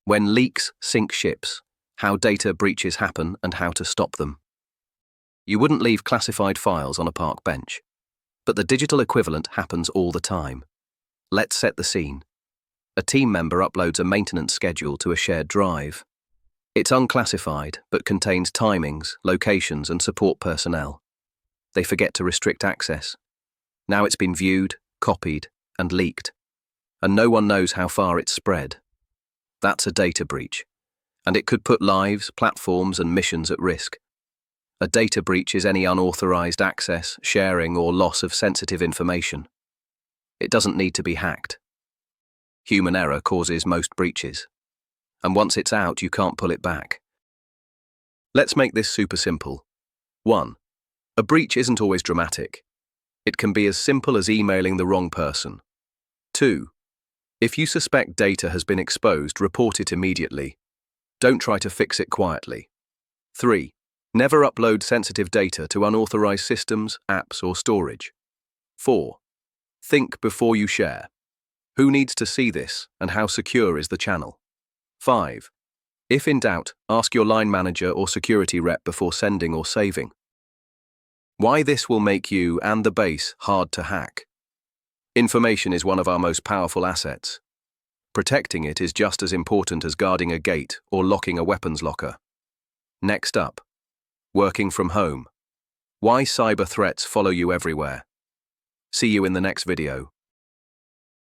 When leaks sink ships, how data breaches happen and how to stop them. You wouldn't leave classified files on a park bench, but the digital equivalent happens all the time. Let's set the scene. A team member uploads a maintenance schedule to a shared drive. It's unclassified, but contains timings, locations, and support personnel. They forget to restrict access. Now it's been viewed, copied, and leaked, and no one knows how far it's spread. That's a data breach, and it could put lives, platforms, and missions at risk. A data breach is any unauthorized access, sharing, or loss of sensitive information. It doesn't need to be hacked. Human error causes most breaches, and once it's out, you can't pull it back. Let's make this super simple. 1. A breach isn't always dramatic. It can be as simple as emailing the wrong person. 2. If you suspect data has been exposed, report it immediately. Don't try to fix it quietly. 3. Never upload sensitive data to unauthorized systems, apps, or storage. 4. Think before you share. Who needs to see this, and how secure is the channel? 5. If in doubt, ask your line manager or security rep before sending or saving. Why this will make you and the base hard to hack. Information is one of our most powerful assets. Protecting it is just as important as guarding a gate or locking a weapons locker. Next up, working from home. Why cyber threats follow you everywhere. See you in the next video.